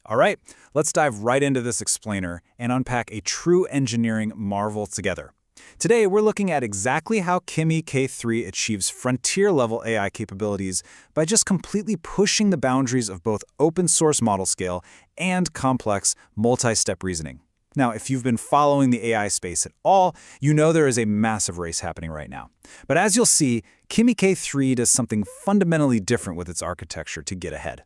All right, let's dive right into this explainer and unpack a true engineering marvel together. Today, we're looking at exactly how Kimi K3 achieves frontier-level AI capabilities by just completely pushing the boundaries of both open-source model scale and complex multi-step reasoning. Now, if you've been following the AI space at all, you know there is a massive race happening right now. But as you'll see, Kimi K3 does something fundamentally different with its architecture to get ahead.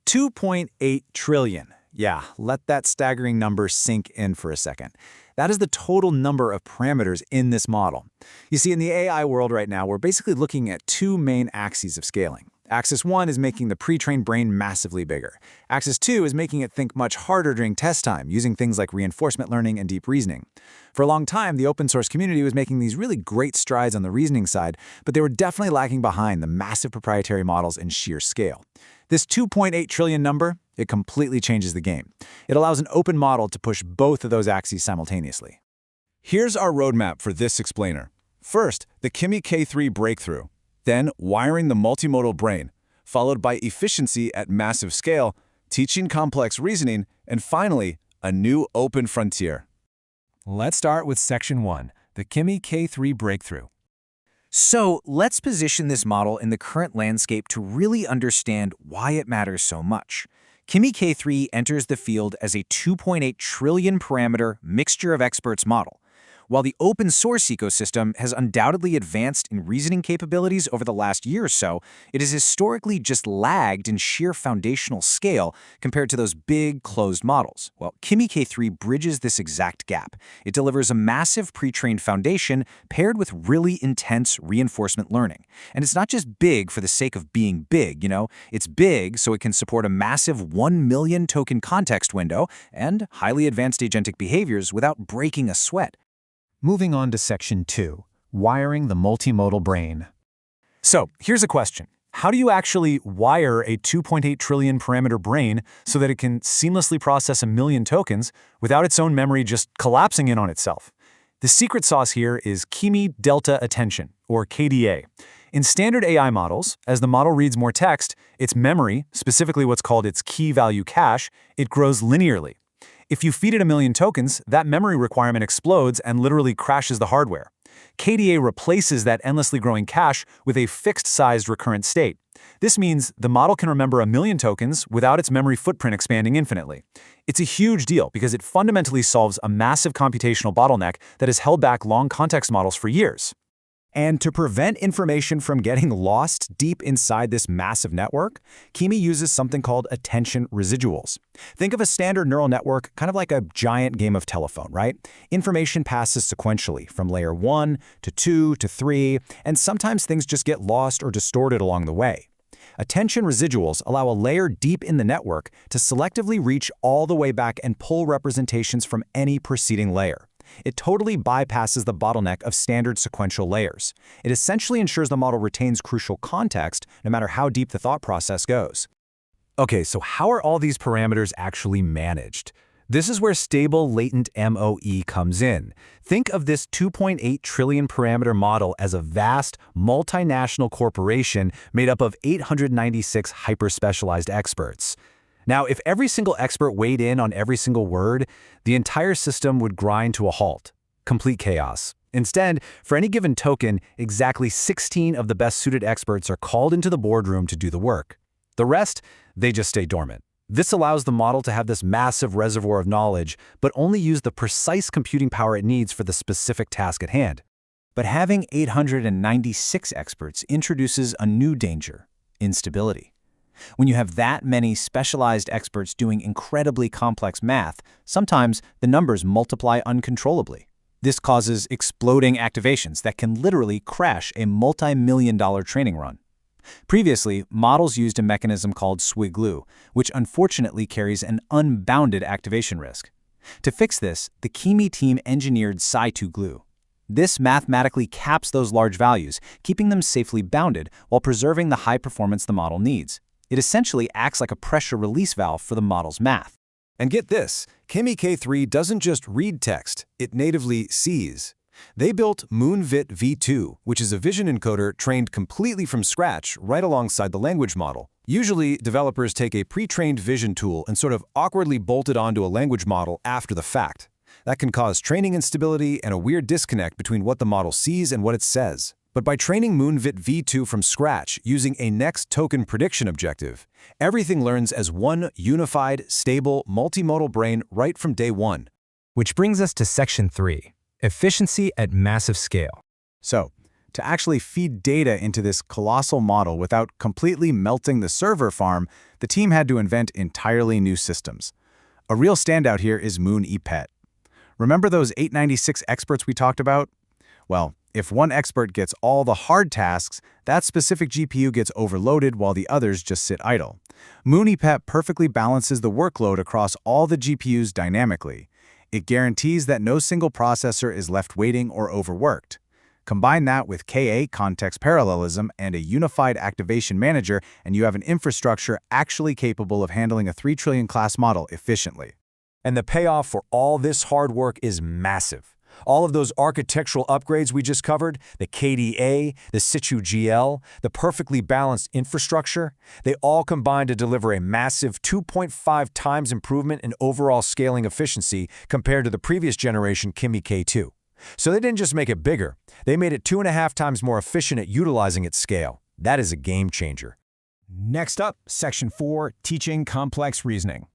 2.8 trillion. Yeah, let that staggering number sink in for a second. That is the total number of parameters in this model. You see, in the AI world right now, we're basically looking at two main axes of scaling. Axis 1 is making the pre-trained brain massively bigger. Axis 2 is making it think much harder during test time, using things like reinforcement learning and deep reasoning. For a long time, the open source community was making these really great strides on the reasoning side, but they were definitely lagging behind the massive proprietary models in sheer scale. This 2.8 trillion number, it completely changes the game. It allows an open model to push both of those axes simultaneously. Here's our roadmap for this explainer. First, the Kimi K3 breakthrough. Then, wiring the multimodal brain, followed by efficiency at massive scale, teaching complex reasoning, and finally, a new open frontier. Let's start with Section 1, the Kimi K3 breakthrough. So let's position this model in the current landscape to really understand why it matters so much. Kimi K3 enters the field as a 2.8 trillion parameter mixture of experts model. While the open source ecosystem has undoubtedly advanced in reasoning capabilities over the last year or so, it has historically just lagged in sheer foundational scale compared to those big closed models. Well, Kimi K3 bridges this exact gap. It delivers a massive pre-trained foundation paired with really intense reinforcement learning. And it's not just big for the sake of being big, it's big so it can support a massive 1 million token context window and highly advanced agentic behaviors without breaking a sweat. Moving on to Section 2, wiring the multimodal brain. So, here's a question. How do you actually wire a 2.8 trillion parameter brain so that it can seamlessly process 1 million tokens without its own memory just collapsing in on itself? The secret sauce here is Kimi Delta Attention, or KDA. In standard AI models, as the model reads more text, its memory, specifically what's called its key value cache, it grows linearly. If you feed it 1 million tokens, that memory requirement explodes and literally crashes the hardware. KDA replaces that endlessly growing cache with a fixed-sized recurrent state. This means the model can remember 1 million tokens without its memory footprint expanding infinitely. It's a huge deal because it fundamentally solves a massive computational bottleneck that has held back long context models for years. And to prevent information from getting lost deep inside this massive network, Kimi uses something called attention residuals. Think of a standard neural network kind of like a giant game of telephone, right? Information passes sequentially from layer 1 to 2 to 3, and sometimes things just get lost or distorted along the way. Attention residuals allow a layer deep in the network to selectively reach all the way back and pull representations from any preceding layer. It totally bypasses the bottleneck of standard sequential layers. It essentially ensures the model retains crucial context no matter how deep the thought process goes. Okay, so how are all these parameters actually managed? This is where stable latent MOE comes in. Think of this 2.8 trillion parameter model as a vast, multinational corporation made up of 896 hyper-specialized experts. Now, if every single expert weighed in on every single word, the entire system would grind to a halt. Complete chaos. Instead, for any given token, exactly 16 of the best-suited experts are called into the boardroom to do the work. The rest, they just stay dormant. This allows the model to have this massive reservoir of knowledge, but only use the precise computing power it needs for the specific task at hand. But having 896 experts introduces a new danger: instability. When you have that many specialized experts doing incredibly complex math, sometimes the numbers multiply uncontrollably. This causes exploding activations that can literally crash a multi-million-dollar training run. Previously, models used a mechanism called swig-glue, which unfortunately carries an unbounded activation risk. To fix this, the Kimi team engineered Sci2 glue. This mathematically caps those large values, keeping them safely bounded while preserving the high performance the model needs. It essentially acts like a pressure release valve for the model's math. And get this, Kimi K3 doesn't just read text, it natively sees. They built MoonVit v2, which is a vision encoder trained completely from scratch right alongside the language model. Usually, developers take a pre-trained vision tool and sort of awkwardly bolt it onto a language model after the fact. That can cause training instability and a weird disconnect between what the model sees and what it says. But by training MoonVit v2 from scratch using a next token prediction objective, everything learns as one unified, stable, multimodal brain right from day one. Which brings us to Section 3, efficiency at massive scale. So, to actually feed data into this colossal model without completely melting the server farm, the team had to invent entirely new systems. A real standout here is MoonEPET. Remember those 896 experts we talked about? Well, if one expert gets all the hard tasks, that specific GPU gets overloaded while the others just sit idle. MoonEPET perfectly balances the workload across all the GPUs dynamically. It guarantees that no single processor is left waiting or overworked. Combine that with K8 context parallelism and a unified activation manager, and you have an infrastructure actually capable of handling a 3 trillion class model efficiently. And the payoff for all this hard work is massive. All of those architectural upgrades we just covered, the KDA, the Situ GL, the perfectly balanced infrastructure, they all combine to deliver a massive 2.5 times improvement in overall scaling efficiency compared to the previous generation Kimi K2. So they didn't just make it bigger, they made it 2.5 times more efficient at utilizing its scale. That is a game changer. Next up, Section 4, teaching complex reasoning.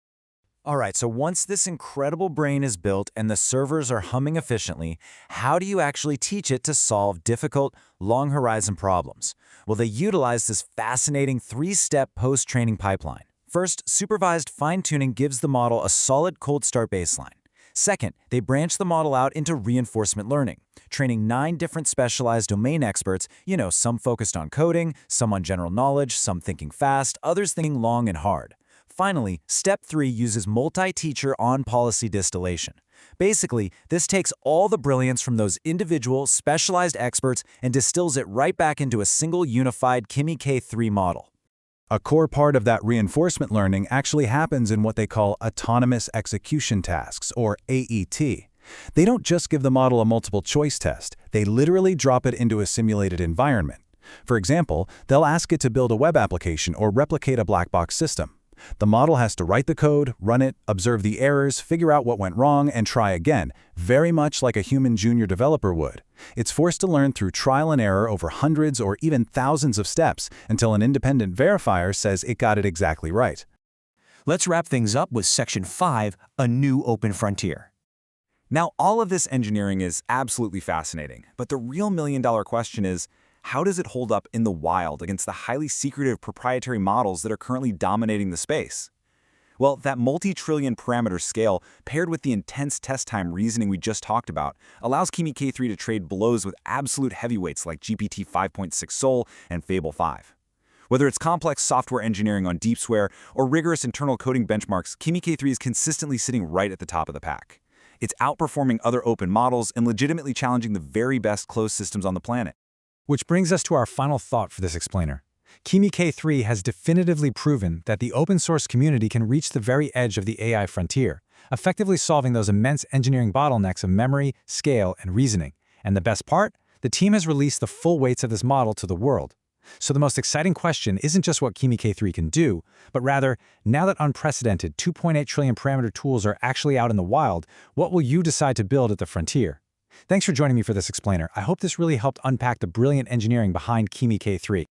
All right, so once this incredible brain is built and the servers are humming efficiently, how do you actually teach it to solve difficult, long-horizon problems? Well, they utilize this fascinating 3-step post-training pipeline. First, supervised fine-tuning gives the model a solid cold start baseline. Second, they branch the model out into reinforcement learning, training 9 different specialized domain experts, some focused on coding, some on general knowledge, some thinking fast, others thinking long and hard. Finally, Step 3 uses multi-teacher on-policy distillation. Basically, this takes all the brilliance from those individual, specialized experts and distills it right back into a single unified Kimi K3 model. A core part of that reinforcement learning actually happens in what they call autonomous execution tasks, or AET. They don't just give the model a multiple choice test, they literally drop it into a simulated environment. For example, they'll ask it to build a web application or replicate a black box system. The model has to write the code, run it, observe the errors, figure out what went wrong, and try again, very much like a human junior developer would. It's forced to learn through trial and error over hundreds or even thousands of steps until an independent verifier says it got it exactly right. Let's wrap things up with Section 5, a new open frontier. Now, all of this engineering is absolutely fascinating, but the real million-dollar question is, how does it hold up in the wild against the highly secretive proprietary models that are currently dominating the space? Well, that multi-trillion parameter scale, paired with the intense test time reasoning we just talked about, allows Kimi K3 to trade blows with absolute heavyweights like GPT 5.6 Sol and Fable 5. Whether it's complex software engineering on DeepSwear or rigorous internal coding benchmarks, Kimi K3 is consistently sitting right at the top of the pack. It's outperforming other open models and legitimately challenging the very best closed systems on the planet. Which brings us to our final thought for this explainer. Kimi K3 has definitively proven that the open source community can reach the very edge of the AI frontier, effectively solving those immense engineering bottlenecks of memory, scale, and reasoning. And the best part? The team has released the full weights of this model to the world. So the most exciting question isn't just what Kimi K3 can do, but rather, now that unprecedented 2.8 trillion parameter tools are actually out in the wild, what will you decide to build at the frontier? Thanks for joining me for this explainer. I hope this really helped unpack the brilliant engineering behind Kimi K3.